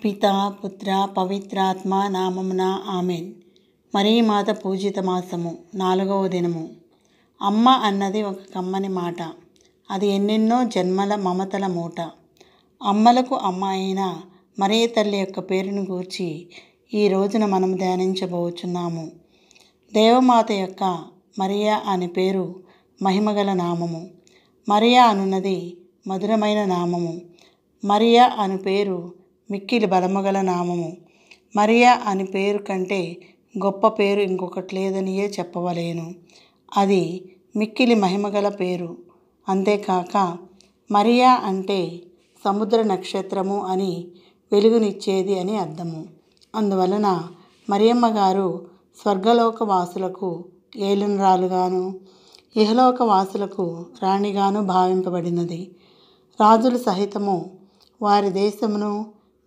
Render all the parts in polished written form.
పితా పుత్ర పవిత్రాత్మ నామమున ఆమెన్. మరీమాత పూజిత మాసము 4వ దినము. అమ్మ అన్నది ఒక కమ్మని మాట. అది ఎన్నెన్నో జన్మల మమతల మూట. అమ్మలకు అమ్మ అయిన మరియ తల్లి యొక్క పేరును గూర్చి ఈ రోజున మనం ధ్యానించబోచున్నాము. దేవమాత యొక్క మరియా అనే పేరు మహిమగల నామము. మరియా అనున్నది మధురమైన నామము. మరియా అను పేరు మిక్కిలి బలముగల నామము. మరియా అని పేరు కంటే గొప్ప పేరు ఇంకొకటి లేదనియే చెప్పవలేను. అది మిక్కిలి మహిమగల పేరు. అంతేకాక మరియా అంటే సముద్ర నక్షత్రము అని, వెలుగునిచ్చేది అని అర్థము. అందువలన మరియమ్మ గారు స్వర్గలోక వాసులకు ఏలునరాలుగాను, ఇహలోక వాసులకు రాణిగాను భావింపబడినది. రాజులు సహితము వారి దేశమును,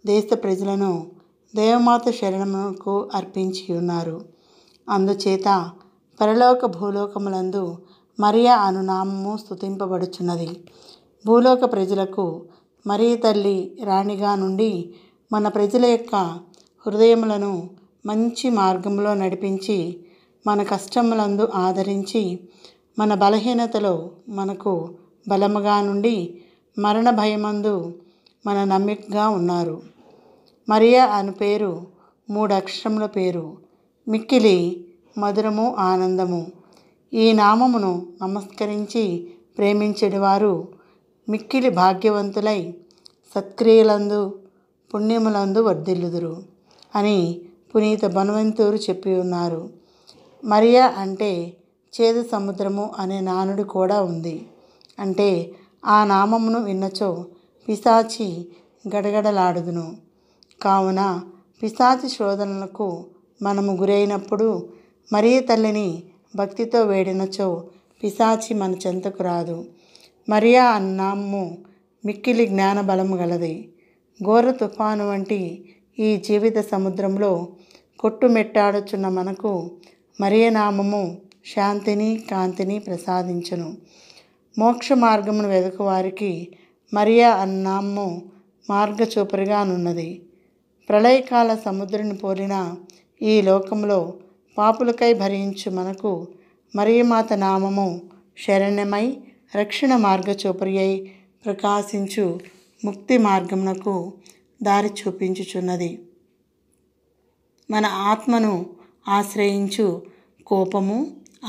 దేశ ప్రజలను దేవమాత శరణముకు అర్పించి ఉన్నారు. అందుచేత పరలోక భూలోకములందు మరియా అను నామము స్తుతింపబడుచున్నది. భూలోక ప్రజలకు మరియ తల్లి రాణిగా నుండి మన ప్రజల యొక్క హృదయములను మంచి మార్గంలో నడిపించి, మన కష్టములందు ఆదరించి, మన బలహీనతలో మనకు బలముగా నుండి, మరణ భయమందు మన నమ్మికగా ఉన్నారు. మరియా అను పేరు 3 అక్షరముల పేరు. మిక్కిలి మధురము, ఆనందము. ఈ నామమును నమస్కరించి ప్రేమించెడివారు మిక్కిలి భాగ్యవంతులై సత్క్రియలందు, పుణ్యములందు వర్ధిల్లుదురు అని పునీత బనవంతూరు చెప్పి ఉన్నారు. మరియా అంటే చేదు సముద్రము అనే నానుడి కూడా ఉంది. అంటే ఆ నామమును విన్నచో పిశాచి గడగడలాడుదును. కావున పిశాచి శోధనలకు మనము గురైనప్పుడు మరియ తల్లిని భక్తితో వేడినచో పిశాచి మన చెంతకు రాదు. మరియా అన్న నామము మిక్కిలి జ్ఞాన బలము గలది. ఘోర తుఫాను వంటి ఈ జీవిత సముద్రంలో కొట్టుమెట్టాడుచున్న మనకు మరియ నామము శాంతిని, కాంతిని ప్రసాదించును. మోక్ష మార్గమును వెదకు వారికి మరియా అన్న నామము మార్గచూపరిగానున్నది. ప్రళయకాల సముద్రుని పోలిన ఈ లోకంలో పాపులకై భరించు మనకు మరియమాత నామము శరణ్యమై, రక్షణ మార్గచూపరి అయి ప్రకాశించు ముక్తి మార్గమునకు దారి చూపించుచున్నది. మన ఆత్మను ఆశ్రయించు కోపము,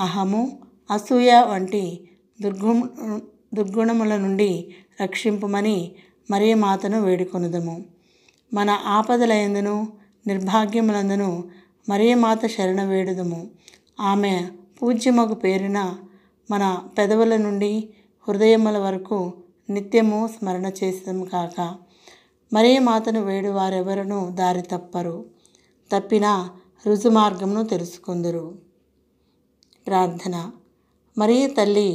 అహము, అసూయ వంటి దుర్గుణముల నుండి రక్షింపుమని మరియమాతను వేడుకొనుదము. మన ఆపదలయందును, నిర్భాగ్యములందును మరియమాత శరణ వేడుదము. ఆమె పూజ్యమగు పేరున మన పెదవుల నుండి హృదయముల వరకు నిత్యము స్మరణ చేసేదము కాక, మరియమాతను వేడు వారెవరూ దారి తప్పరు. తప్పిన రుజుమార్గమును తెలుసుకుందురు. ప్రార్థన. మరియ తల్లి,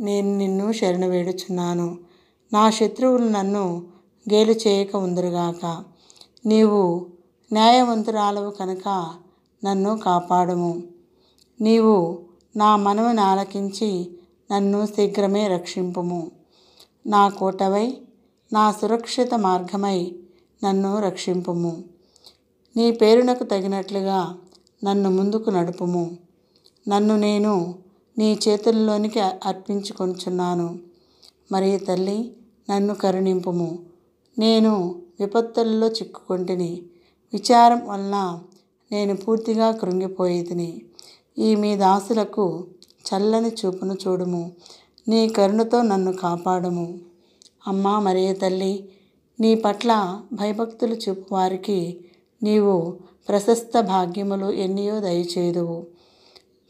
నేను నిన్ను శరణ వేడుచున్నాను. నా శత్రువులు నన్ను గేలు చేయక ఉందురుగాక. నీవు న్యాయవంతురాలవు కనుక నన్ను కాపాడుము. నీవు నా మనవిని ఆలకించి నన్ను శీఘ్రమే రక్షింపుము. నా కోటవై, నా సురక్షిత మార్గమై నన్ను రక్షింపుము. నీ పేరునకు తగినట్లుగా నన్ను ముందుకు నడుపుము. నన్ను నేను నీ చేతుల్లోనికి అర్పించుకొనుచున్నాను. మరియ తల్లి, నన్ను కరుణింపుము. నేను విపత్తులలో చిక్కుకొంటిని. విచారం వలన నేను పూర్తిగా కృంగిపోయేదిని. ఈ మీ దాసులకు చల్లని చూపును చూడుము. నీ కరుణతో నన్ను కాపాడుము. అమ్మా మరియ తల్లి, నీ పట్ల భయభక్తులు చూపు వారికి నీవు ప్రశస్త భాగ్యములు ఎన్నియో దయచేదువు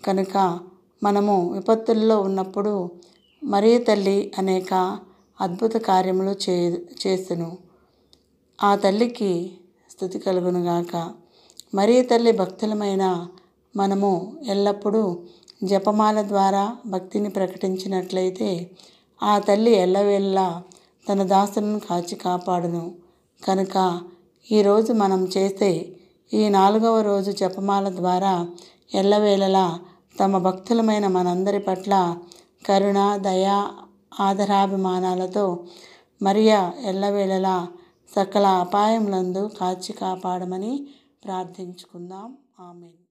కనుక మనము విపత్తుల్లో ఉన్నప్పుడు మరియ తల్లి అనేక అద్భుత కార్యములు చేసెను. ఆ తల్లికి స్తుతి కలుగునుగాక. మరియ తల్లి భక్తులమైన మనము ఎల్లప్పుడూ జపమాల ద్వారా భక్తిని ప్రకటించినట్లయితే ఆ తల్లి ఎల్లవేళలా తన దాసులను కాచి కాపాడును. కనుక ఈరోజు మనం చేసే ఈ 4వ రోజు జపమాల ద్వారా ఎల్లవేళలా తమ భక్తులమైన మనందరి పట్ల కరుణ, దయ, ఆదరాభిమానాలతో మరియ ఎల్లవేళలా సకల అపాయములందు కాచి కాపాడమని ప్రార్థించుకుందాం. ఆమేన్.